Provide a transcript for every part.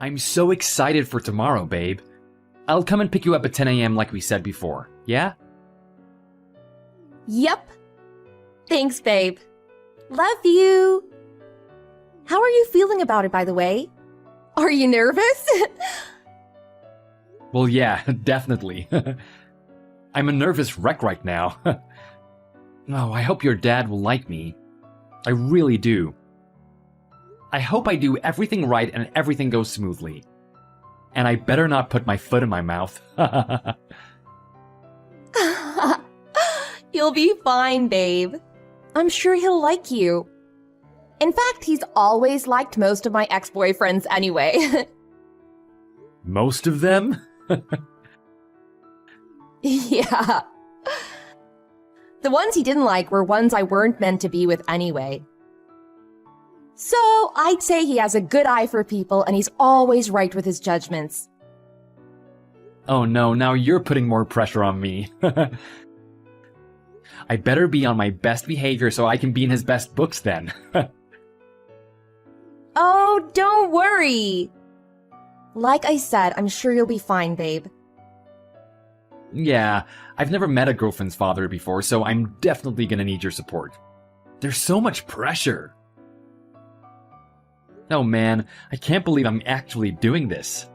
I'm so excited for tomorrow, babe. I'll come and pick you up at 10 a.m. like we said before, yeah? Yep. Thanks, babe. Love you. How are you feeling about it, by the way? Are you nervous? Well, yeah, definitely. I'm a nervous wreck right now. Oh, I hope your dad will like me. I really do. I hope I do everything right and everything goes smoothly. And I better not put my foot in my mouth. You'll be fine, babe. I'm sure he'll like you. In fact, he's always liked most of my ex-boyfriends anyway. Most of them? Yeah. The ones he didn't like were ones I weren't meant to be with anyway. So, I'd say he has a good eye for people and he's always right with his judgments. Oh no, now you're putting more pressure on me. I better be on my best behavior so I can be in his best books then. Oh, don't worry. Like I said, I'm sure you'll be fine, babe. Yeah, I've never met a girlfriend's father before, so I'm definitely gonna need your support. There's so much pressure. Oh man, I can't believe I'm actually doing this.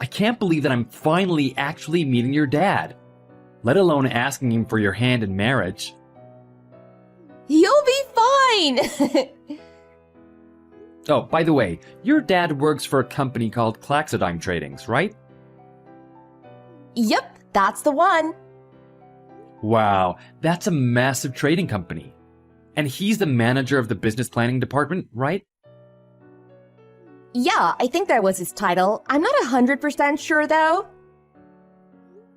I can't believe that I'm finally actually meeting your dad, let alone asking him for your hand in marriage. You'll be fine! Oh, by the way, your dad works for a company called Claxodime Tradings, right? Yep, that's the one. Wow, that's a massive trading company. And he's the manager of the business planning department, right? Yeah, I think that was his title. I'm not 100% sure, though.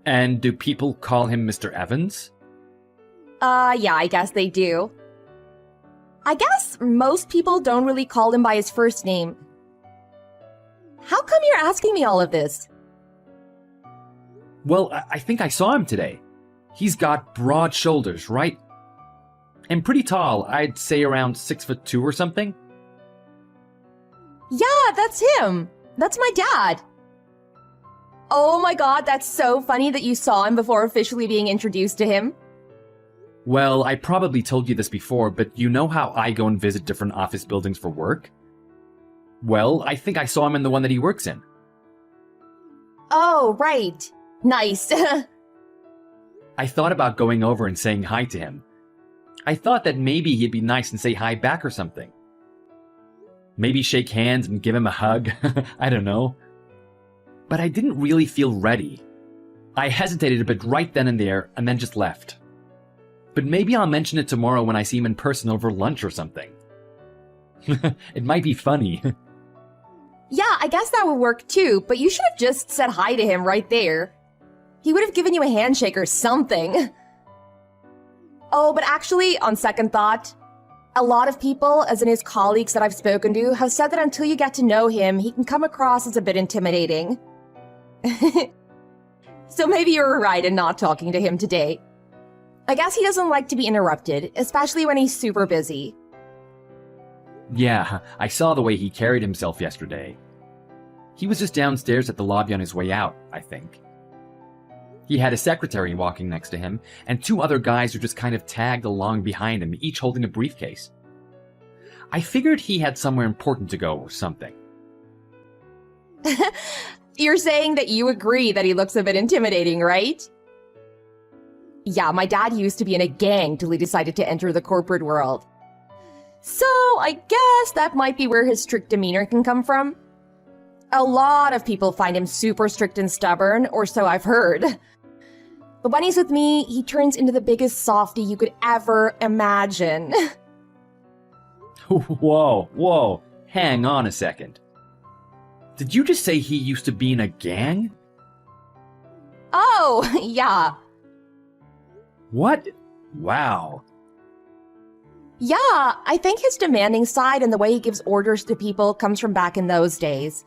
And do people call him Mr. Evans? Yeah, I guess they do. I guess most people don't really call him by his first name. How come you're asking me all of this? Well, I think I saw him today. He's got broad shoulders, right? And pretty tall, I'd say around 6'2" or something. Yeah, that's him. That's my dad. Oh my god, that's so funny that you saw him before officially being introduced to him. Well, I probably told you this before, but you know how I go and visit different office buildings for work? Well, I think I saw him in the one that he works in. Oh, right. Nice. I thought about going over and saying hi to him. I thought that maybe he'd be nice and say hi back or something. Maybe shake hands and give him a hug. I don't know. But I didn't really feel ready. I hesitated a bit right then and there and then just left. But maybe I'll mention it tomorrow when I see him in person over lunch or something. It might be funny. Yeah, I guess that would work too, but you should have just said hi to him right there. He would have given you a handshake or something. Oh, but actually, on second thought, a lot of people, as in his colleagues that I've spoken to, have said that until you get to know him, he can come across as a bit intimidating. So maybe you were right in not talking to him today. I guess he doesn't like to be interrupted, especially when he's super busy. Yeah, I saw the way he carried himself yesterday. He was just downstairs at the lobby on his way out, I think. He had a secretary walking next to him, and two other guys who just kind of tagged along behind him, each holding a briefcase. I figured he had somewhere important to go or something. You're saying that you agree that he looks a bit intimidating, right? Yeah, my dad used to be in a gang till he decided to enter the corporate world. So, I guess that might be where his strict demeanor can come from. A lot of people find him super strict and stubborn, or so I've heard. But when he's with me, he turns into the biggest softie you could ever imagine. Whoa, hang on a second. Did you just say he used to be in a gang? Oh, yeah. What? Wow. Yeah, I think his demanding side and the way he gives orders to people comes from back in those days.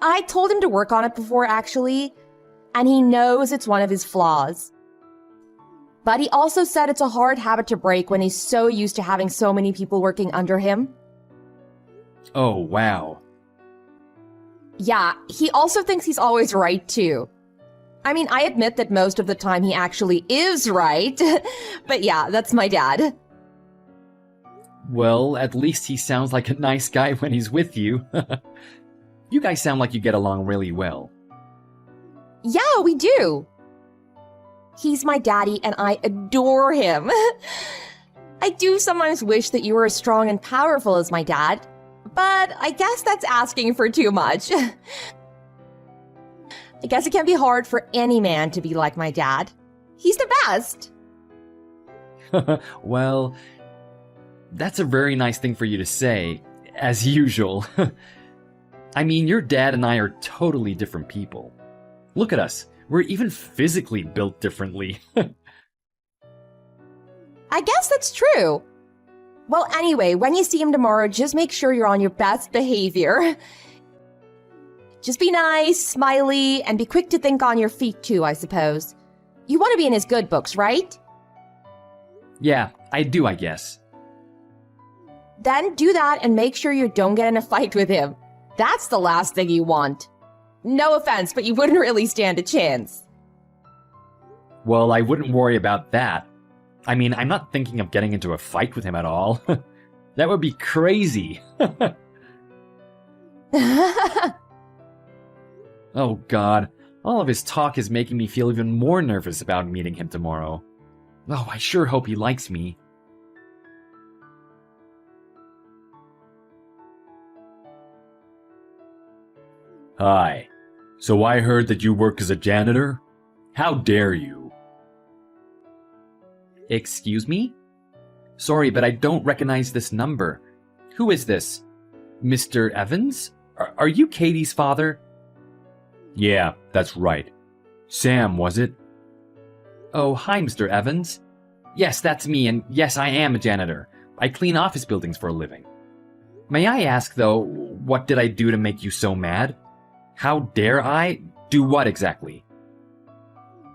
I told him to work on it before, actually, and he knows it's one of his flaws. But he also said it's a hard habit to break when he's so used to having so many people working under him. Oh, wow. Yeah, he also thinks he's always right, too. I mean, I admit that most of the time he actually is right. But yeah, that's my dad. Well, at least he sounds like a nice guy when he's with you. You guys sound like you get along really well. Yeah, we do. He's my daddy and I adore him. I do sometimes wish that you were as strong and powerful as my dad, but I guess that's asking for too much. I guess it can be hard for any man to be like my dad. He's the best. Well, that's a very nice thing for you to say, as usual. I mean, your dad and I are totally different people. Look at us. We're even physically built differently. I guess that's true. Well, anyway, when you see him tomorrow, just make sure you're on your best behavior. Just be nice, smiley, and be quick to think on your feet too, I suppose. You want to be in his good books, right? Yeah, I do, I guess. Then do that and make sure you don't get in a fight with him. That's the last thing you want. No offense, but you wouldn't really stand a chance. Well, I wouldn't worry about that. I mean, I'm not thinking of getting into a fight with him at all. That would be crazy. Oh god, all of his talk is making me feel even more nervous about meeting him tomorrow. Oh, I sure hope he likes me. Hi. So I heard that you work as a janitor? How dare you? Excuse me? Sorry, but I don't recognize this number. Who is this? Mr. Evans? Are you Katie's father? Yeah, that's right. Sam, was it? Oh, hi, Mr. Evans. Yes, that's me, and yes, I am a janitor. I clean office buildings for a living. May I ask, though, what did I do to make you so mad? How dare I? Do what exactly?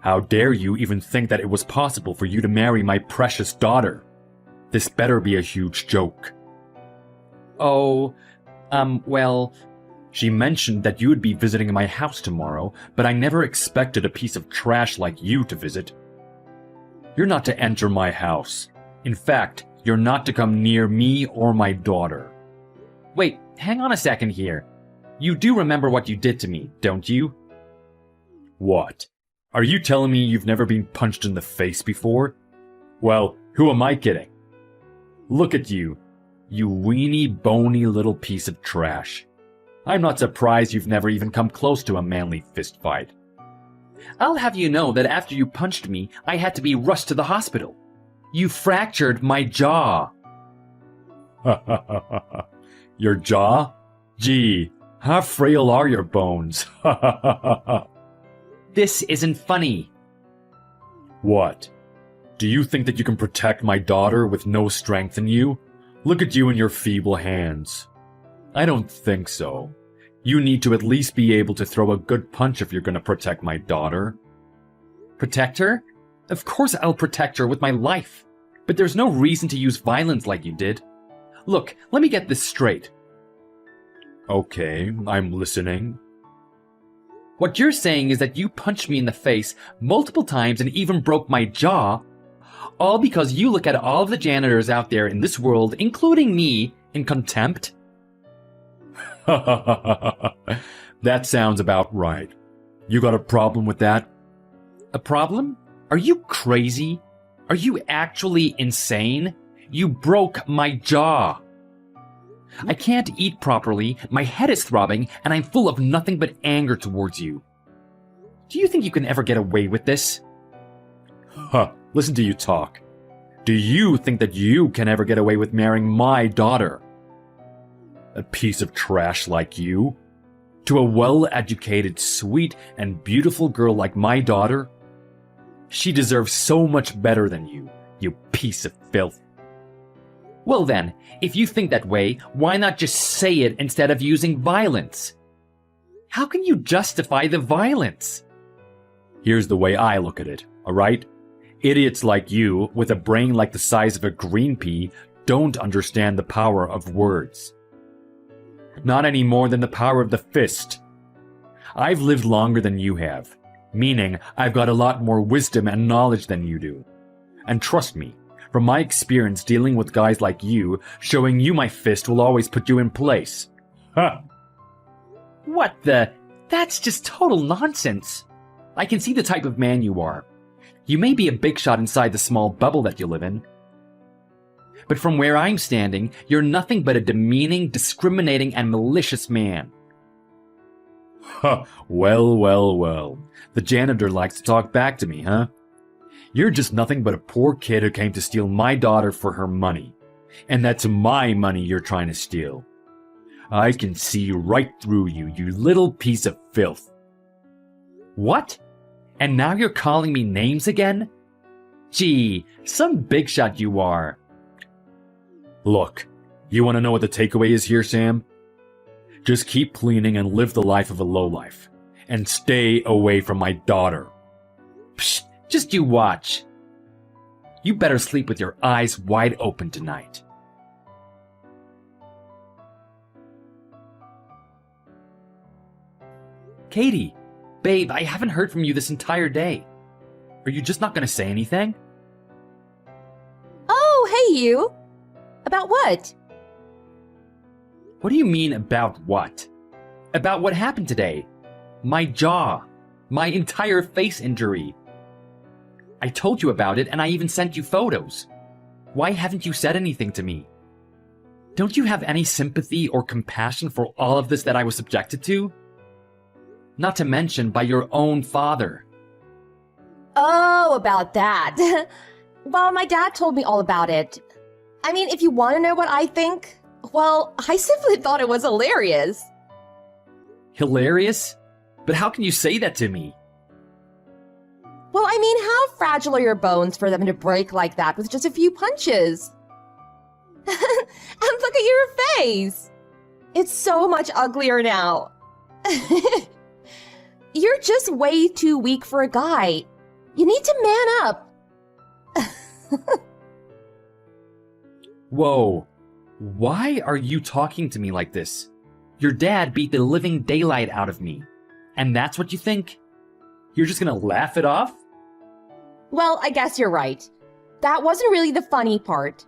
How dare you even think that it was possible for you to marry my precious daughter? This better be a huge joke. Oh, well... She mentioned that you would be visiting my house tomorrow, but I never expected a piece of trash like you to visit. You're not to enter my house. In fact, you're not to come near me or my daughter. Wait, hang on a second here. You do remember what you did to me, don't you? What? Are you telling me you've never been punched in the face before? Well, who am I kidding? Look at you, you weeny, bony little piece of trash. I'm not surprised you've never even come close to a manly fistfight. I'll have you know that after you punched me, I had to be rushed to the hospital. You fractured my jaw. Your jaw? Gee, how frail are your bones? This isn't funny. What? Do you think that you can protect my daughter with no strength in you? Look at you and your feeble hands. I don't think so. You need to at least be able to throw a good punch if you're going to protect my daughter. Protect her? Of course I'll protect her with my life. But there's no reason to use violence like you did. Look, let me get this straight. Okay, I'm listening. What you're saying is that you punched me in the face multiple times and even broke my jaw, all because you look at all of the janitors out there in this world, including me, in contempt? That sounds about right. You got a problem with that? A problem? Are you crazy? Are you actually insane? You broke my jaw. I can't eat properly, my head is throbbing, and I'm full of nothing but anger towards you. Do you think you can ever get away with this? Listen to you talk. Do you think that you can ever get away with marrying my daughter? A piece of trash like you? To a well-educated, sweet, and beautiful girl like my daughter? She deserves so much better than you, you piece of filth. Well then, if you think that way, why not just say it instead of using violence? How can you justify the violence? Here's the way I look at it, alright? Idiots like you, with a brain like the size of a green pea, don't understand the power of words. Not any more than the power of the fist. I've lived longer than you have, meaning I've got a lot more wisdom and knowledge than you do. And trust me, from my experience dealing with guys like you, showing you my fist will always put you in place. Huh. What the? That's just total nonsense. I can see the type of man you are. You may be a big shot inside the small bubble that you live in. But from where I'm standing, you're nothing but a demeaning, discriminating, and malicious man. Huh, well. The janitor likes to talk back to me, huh? You're just nothing but a poor kid who came to steal my daughter for her money. And that's my money you're trying to steal. I can see right through you, you little piece of filth. What? And now you're calling me names again? Gee, some big shot you are. Look, you want to know what the takeaway is here, Sam? Just keep cleaning and live the life of a lowlife. And stay away from my daughter. Psst, just you watch. You better sleep with your eyes wide open tonight. Katie, babe, I haven't heard from you this entire day. Are you just not going to say anything? Oh, hey you. About what? What do you mean about what? About what happened today? My jaw. My entire face injury. I told you about it and I even sent you photos. Why haven't you said anything to me? Don't you have any sympathy or compassion for all of this that I was subjected to? Not to mention by your own father. Oh, about that. Well, my dad told me all about it. I mean, if you want to know what I think, well, I simply thought it was hilarious. Hilarious? But how can you say that to me? Well, I mean, how fragile are your bones for them to break like that with just a few punches? And look at your face. It's so much uglier now. You're just way too weak for a guy. You need to man up. Whoa. Why are you talking to me like this? Your dad beat the living daylight out of me. And that's what you think? You're just gonna laugh it off? Well, I guess you're right. That wasn't really the funny part.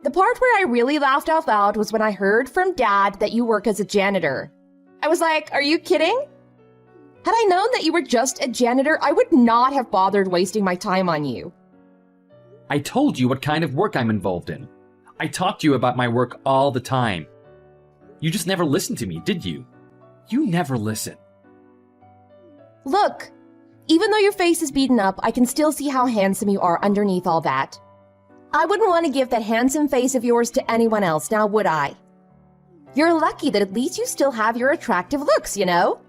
The part where I really laughed out loud was when I heard from Dad that you work as a janitor. I was like, are you kidding? Had I known that you were just a janitor, I would not have bothered wasting my time on you. I told you what kind of work I'm involved in. I talked to you about my work all the time. You just never listened to me, did you? You never listen. Look, even though your face is beaten up, I can still see how handsome you are underneath all that. I wouldn't want to give that handsome face of yours to anyone else, now would I? You're lucky that at least you still have your attractive looks, you know?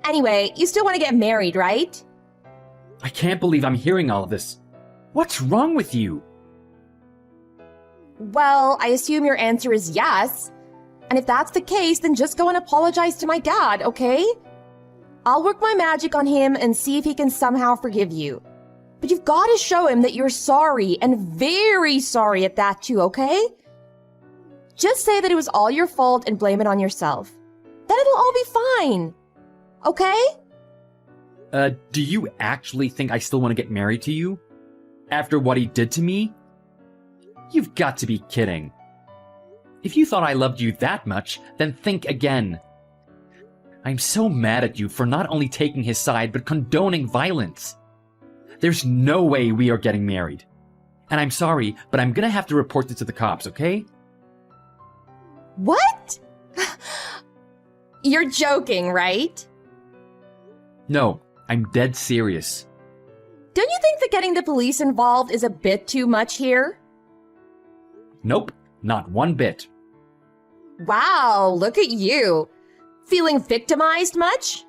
Anyway, you still want to get married, right? I can't believe I'm hearing all of this. What's wrong with you? Well, I assume your answer is yes. And if that's the case, then just go and apologize to my dad, okay? I'll work my magic on him and see if he can somehow forgive you. But you've got to show him that you're sorry, and very sorry at that too, okay? Just say that it was all your fault and blame it on yourself. Then it'll all be fine. Okay? Do you actually think I still want to get married to you? After what he did to me? You've got to be kidding. If you thought I loved you that much, then think again. I'm so mad at you for not only taking his side, but condoning violence. There's no way we are getting married. And I'm sorry, but I'm gonna have to report this to the cops, okay? What? You're joking, right? No, I'm dead serious. Don't you think that getting the police involved is a bit too much here? Nope, not one bit. Wow, look at you. Feeling victimized much?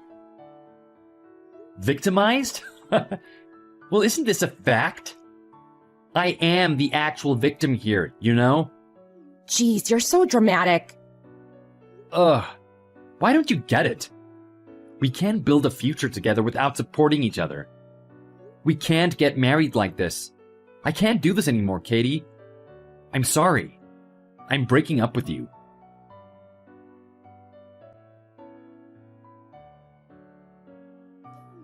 Victimized? Well, isn't this a fact? I am the actual victim here, you know? Jeez, you're so dramatic. Ugh. Why don't you get it? We can't build a future together without supporting each other. We can't get married like this. I can't do this anymore, Katie. I'm sorry. I'm breaking up with you.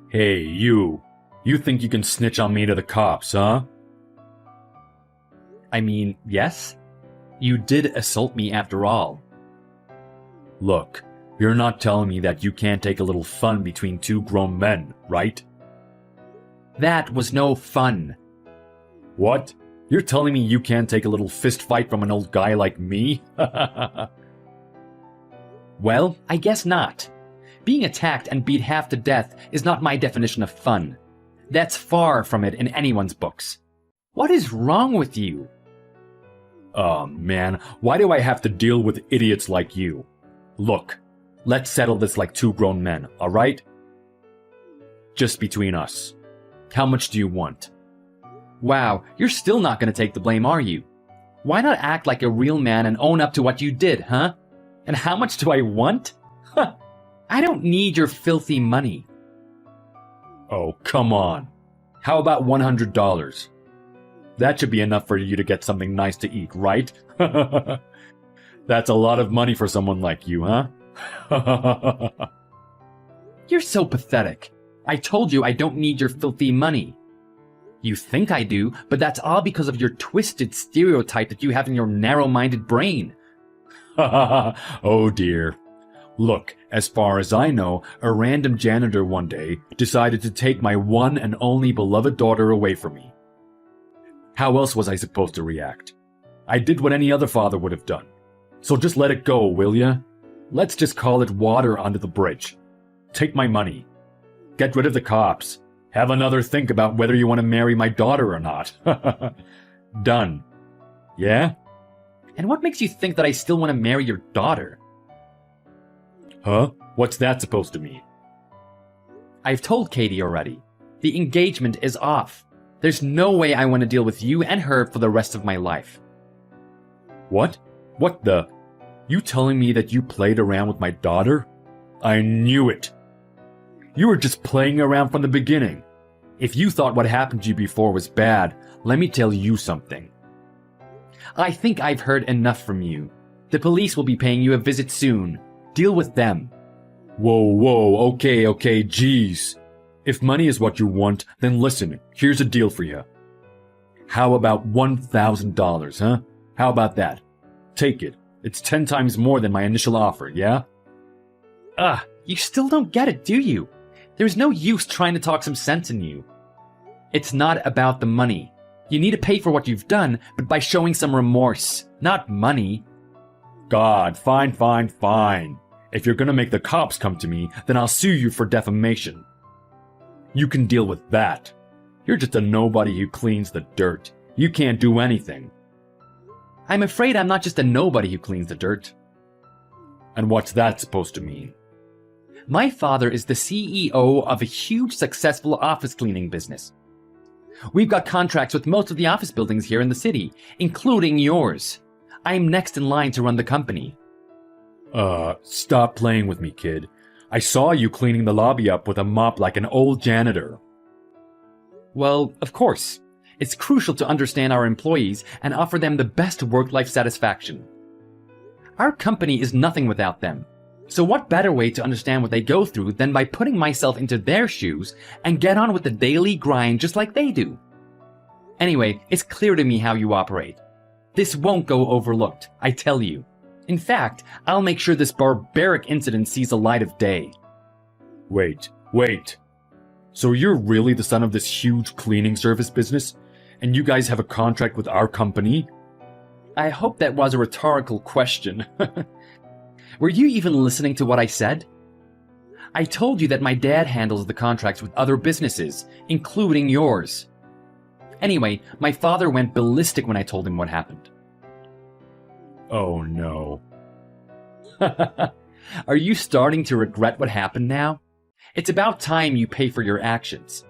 Hey, you. You think you can snitch on me to the cops, huh? I mean, yes? You did assault me after all. Look, you're not telling me that you can't take a little fun between two grown men, right? That was no fun. What? You're telling me you can't take a little fist fight from an old guy like me? Well, I guess not. Being attacked and beat half to death is not my definition of fun. That's far from it in anyone's books. What is wrong with you? Oh man, why do I have to deal with idiots like you? Look, let's settle this like two grown men, alright? Just between us. How much do you want? Wow, you're still not going to take the blame, are you? Why not act like a real man and own up to what you did, huh? And how much do I want? Huh. I don't need your filthy money. Oh, come on. How about $100? That should be enough for you to get something nice to eat, right? That's a lot of money for someone like you, huh? You're so pathetic. I told you I don't need your filthy money. You think I do, but that's all because of your twisted stereotype that you have in your narrow-minded brain. Oh dear. Look, as far as I know, a random janitor one day decided to take my one and only beloved daughter away from me. How else was I supposed to react? I did what any other father would have done. So just let it go, will ya? Let's just call it water under the bridge. Take my money. Get rid of the cops. Have another think about whether you want to marry my daughter or not. Done. Yeah? And what makes you think that I still want to marry your daughter? Huh? What's that supposed to mean? I've told Katie already. The engagement is off. There's no way I want to deal with you and her for the rest of my life. What? What the? You telling me that you played around with my daughter? I knew it. You were just playing around from the beginning. If you thought what happened to you before was bad, let me tell you something. I think I've heard enough from you. The police will be paying you a visit soon. Deal with them. Whoa, okay, jeez. If money is what you want, then listen, here's a deal for you. How about $1,000, huh? How about that? Take it. It's 10 times more than my initial offer, yeah? You still don't get it, do you? There's no use trying to talk some sense in you. It's not about the money. You need to pay for what you've done, but by showing some remorse, not money. God, fine. If you're gonna make the cops come to me, then I'll sue you for defamation. You can deal with that. You're just a nobody who cleans the dirt. You can't do anything. I'm afraid I'm not just a nobody who cleans the dirt. And what's that supposed to mean? My father is the CEO of a huge successful office cleaning business. We've got contracts with most of the office buildings here in the city, including yours. I'm next in line to run the company. Stop playing with me, kid. I saw you cleaning the lobby up with a mop like an old janitor. Well, of course. It's crucial to understand our employees and offer them the best work-life satisfaction. Our company is nothing without them. So what better way to understand what they go through than by putting myself into their shoes and get on with the daily grind just like they do? Anyway, it's clear to me how you operate. This won't go overlooked, I tell you. In fact, I'll make sure this barbaric incident sees the light of day. Wait. So you're really the son of this huge cleaning service business? And you guys have a contract with our company? I hope that was a rhetorical question. Were you even listening to what I said? I told you that my dad handles the contracts with other businesses, including yours. Anyway, my father went ballistic when I told him what happened. Oh no. Are you starting to regret what happened now? It's about time you pay for your actions.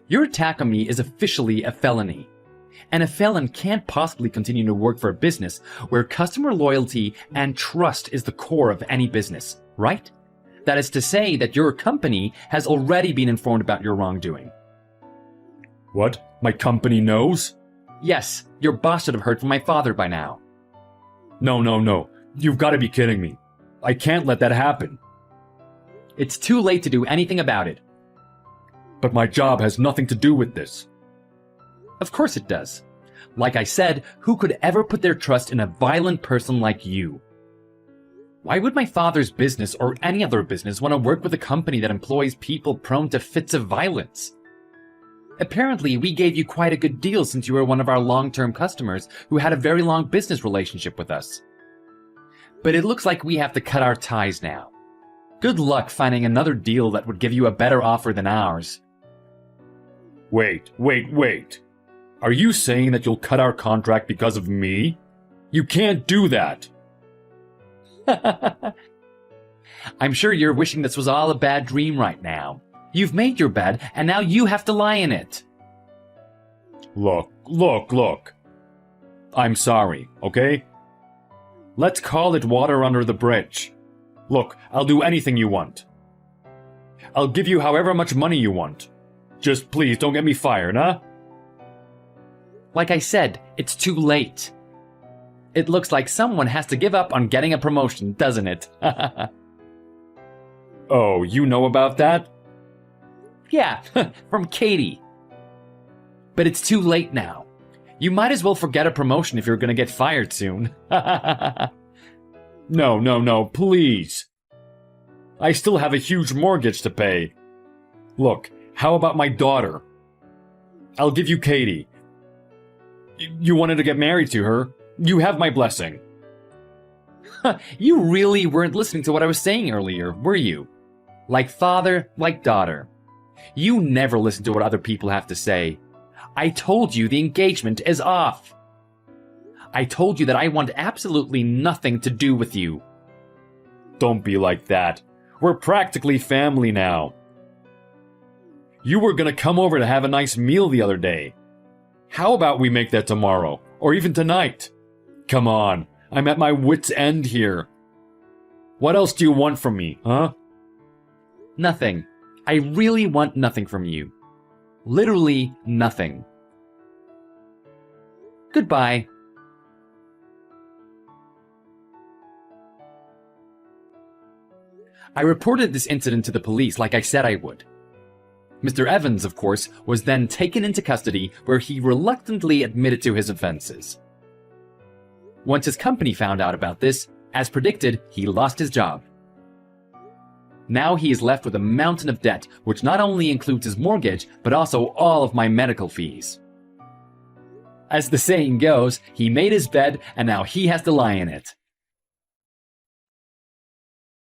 Your attack on me is officially a felony. And a felon can't possibly continue to work for a business where customer loyalty and trust is the core of any business, right? That is to say that your company has already been informed about your wrongdoing. What? My company knows? Yes, your boss should have heard from my father by now. No. You've got to be kidding me. I can't let that happen. It's too late to do anything about it. But my job has nothing to do with this. Of course it does. Like I said, who could ever put their trust in a violent person like you? Why would my father's business or any other business want to work with a company that employs people prone to fits of violence? Apparently, we gave you quite a good deal since you were one of our long-term customers who had a very long business relationship with us. But it looks like we have to cut our ties now. Good luck finding another deal that would give you a better offer than ours. Wait. Are you saying that you'll cut our contract because of me? You can't do that! I'm sure you're wishing this was all a bad dream right now. You've made your bed, and now you have to lie in it. Look. I'm sorry, okay? Let's call it water under the bridge. Look, I'll do anything you want. I'll give you however much money you want. Just please don't get me fired, huh? Like I said, it's too late. It looks like someone has to give up on getting a promotion, doesn't it? Oh, you know about that? Yeah, from Katie. But it's too late now. You might as well forget a promotion if you're gonna get fired soon. No, please. I still have a huge mortgage to pay. Look, how about my daughter? I'll give you Katie. You wanted to get married to her? You have my blessing. You really weren't listening to what I was saying earlier, were you? Like father, like daughter. You never listen to what other people have to say. I told you the engagement is off. I told you that I want absolutely nothing to do with you. Don't be like that. We're practically family now. You were gonna come over to have a nice meal the other day. How about we make that tomorrow, or even tonight? Come on, I'm at my wit's end here. What else do you want from me, huh? Nothing. I really want nothing from you. Literally nothing. Goodbye. I reported this incident to the police like I said I would. Mr. Evans, of course, was then taken into custody where he reluctantly admitted to his offenses. Once his company found out about this, as predicted, he lost his job. Now he is left with a mountain of debt, which not only includes his mortgage, but also all of my medical fees. As the saying goes, he made his bed and now he has to lie in it.